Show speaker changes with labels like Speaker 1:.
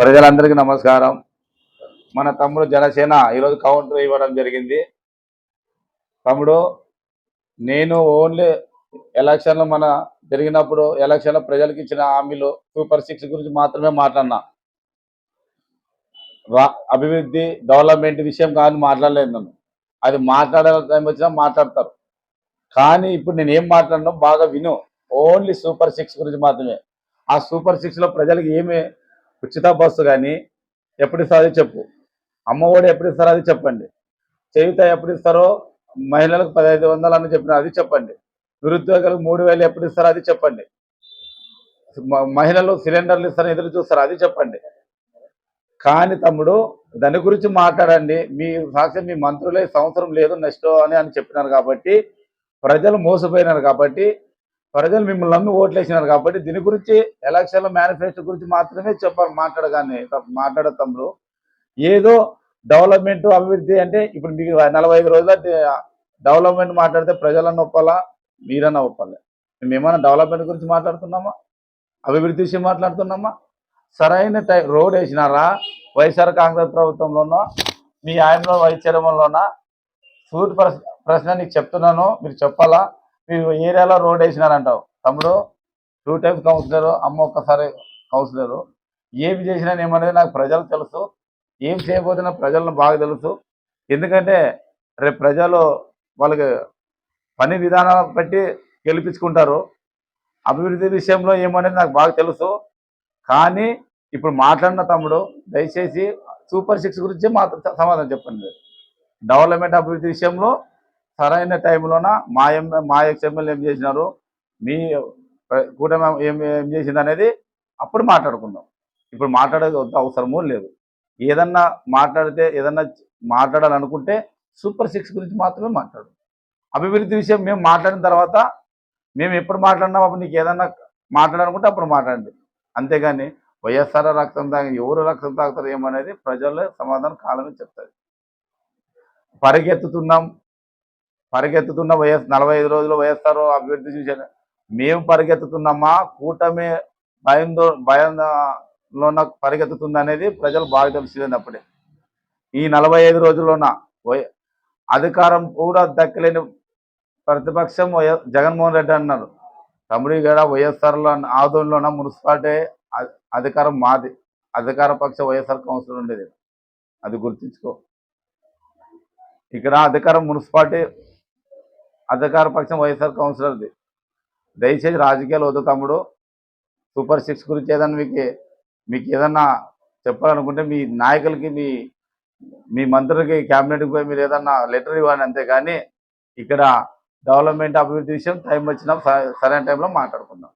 Speaker 1: ప్రజలందరికీ నమస్కారం. మన తమ్ముడు జనసేన ఈరోజు కౌంటర్ ఇవ్వడం జరిగింది. తమ్ముడు, నేను ఓన్లీ ఎలక్షన్లు జరిగినప్పుడు ఎలక్షన్లో ప్రజలకు ఇచ్చిన హామీలు సూపర్ 6 గురించి మాత్రమే మాట్లాడినా. అభివృద్ధి డెవలప్మెంట్ విషయం కానీ మాట్లాడలేదు. నన్ను అది మాట్లాడే టైం వచ్చినా మాట్లాడతారు. కానీ ఇప్పుడు నేను ఏం మాట్లాడినా బాగా విను. ఓన్లీ సూపర్ 6 గురించి మాత్రమే. ఆ సూపర్ 6లో ప్రజలకు ఏమి ఉచిత బస్సు కానీ ఎప్పుడు ఇస్తారో అది చెప్పు. అమ్మఒడి ఎప్పుడు ఇస్తారో అది చెప్పండి. చేయుత ఎప్పుడు ఇస్తారో మహిళలకు 1500 అని చెప్పిన అది చెప్పండి. నిరుద్యోగులకు 3000 ఎప్పుడు ఇస్తారో అది చెప్పండి. మహిళలు సిలిండర్లు ఇస్తారని ఎదురు చూస్తారు అది చెప్పండి. కానీ తమ్ముడు, దాని గురించి మాట్లాడండి. మీ సాక్షి మీ మంత్రులే సంవత్సరం లేదు నెక్స్ట్ అని చెప్పినారు కాబట్టి ప్రజలు మోసపోయినారు కాబట్టి ప్రజలు మిమ్మల్ని నమ్మి ఓట్లేసినారు కాబట్టి దీని గురించి ఎలక్షన్ల మేనిఫెస్టో గురించి మాత్రమే చెప్పాలి. మాట్లాడ తమ్ముడు. ఏదో డెవలప్మెంట్ అభివృద్ధి అంటే ఇప్పుడు మీకు 45 రోజుల డెవలప్మెంట్ మాట్లాడితే ప్రజలన్న ఒప్పాలా, మీరన్నా ఒప్పాలి. మేము ఏమైనా డెవలప్మెంట్ గురించి మాట్లాడుతున్నామా? అభివృద్ధి విషయం మాట్లాడుతున్నామా? సరైన రోడ్ వేసినారా? వైఎస్ఆర్ కాంగ్రెస్ ప్రభుత్వంలోనో మీ ఆయనలో వైస్ చైర్మన్లోనా? సూటి ప్రశ్న నీకు చెప్తున్నాను, మీరు చెప్పాలా? మీరు ఏరియాలో రోడ్ వేసినారంటావు. తమ్ముడు, 2 టైమ్స్ కౌన్సిలరు, అమ్మ ఒక్కసారి కౌన్సిలరు. ఏమి చేసినా ఏమనేది నాకు ప్రజలు తెలుసు. ఏం చేయబోతున్నా ప్రజలను బాగా తెలుసు. ఎందుకంటే రేపు ప్రజలు వాళ్ళకి పని విధానాలను బట్టి గెలిపించుకుంటారు. అభివృద్ధి విషయంలో ఏమనేది నాకు బాగా తెలుసు. కానీ ఇప్పుడు మాట్లాడిన తమ్ముడు, దయచేసి సూపర్ 6 గురించి సమాధానం చెప్పండి. డెవలప్మెంట్ అభివృద్ధి విషయంలో సరైన టైంలోన మా ఎక్స్ఎమ్మెల్యే ఏం చేసినారు, మీ కూటమి ఏం చేసింది అనేది అప్పుడు మాట్లాడుకుందాం. ఇప్పుడు మాట్లాడేది అవసరమూ లేదు. ఏదన్నా మాట్లాడాలనుకుంటే సూపర్ 6 గురించి మాత్రమే మాట్లాడు. అభివృద్ధి విషయం మేము మాట్లాడిన తర్వాత మేము ఎప్పుడు మాట్లాడినాం అప్పుడు నీకు ఏదన్నా మాట్లాడాలనుకుంటే అప్పుడు మాట్లాడండి. అంతేగాని వైఎస్ఆర్ రక్తం తాగి ఎవరు రక్తం తాగుతారు ఏమనేది ప్రజల్లో సమాధానం కాలమే చెప్తుంది. పరిగెత్తుతున్న 45 రోజులు వైఎస్ఆర్ అభివృద్ధి చూసాను. మేము పరిగెత్తుతున్నామా, కూటమి భయంలోన పరిగెత్తుతుంది అనేది ప్రజలు బాగా తెలిసింది. అప్పుడే ఈ 45 రోజుల్లోన అధికారం కూడా దక్కలేని ప్రతిపక్షం జగన్మోహన్ రెడ్డి అన్నారు. తమ్ముడి గడ వైఎస్ఆర్లో ఆదోళనలోన మున్సిపాలిటీ అధికారం మాది, అధికార పక్ష వైఎస్ఆర్ కౌన్సిల్ ఉండేది. అది గుర్తించుకో. ఇక్కడ మున్సిపాలిటీ అధికార పక్షం వైఎస్ఆర్ కౌన్సిలర్ది. దయచేసి రాజకీయాలు వద్దు తమ్ముడు. సూపర్ 6 గురించి ఏదన్నా మీకు ఏదన్నా చెప్పాలనుకుంటే మీ నాయకులకి మీ మంత్రులకి క్యాబినెట్కి పోయి మీరు ఏదన్నా లెటర్ ఇవ్వండి. అంతేగాని ఇక్కడ డెవలప్మెంట్ అభివృద్ధి విషయం టైం వచ్చినా సరైన టైంలో మాట్లాడుకుందాం.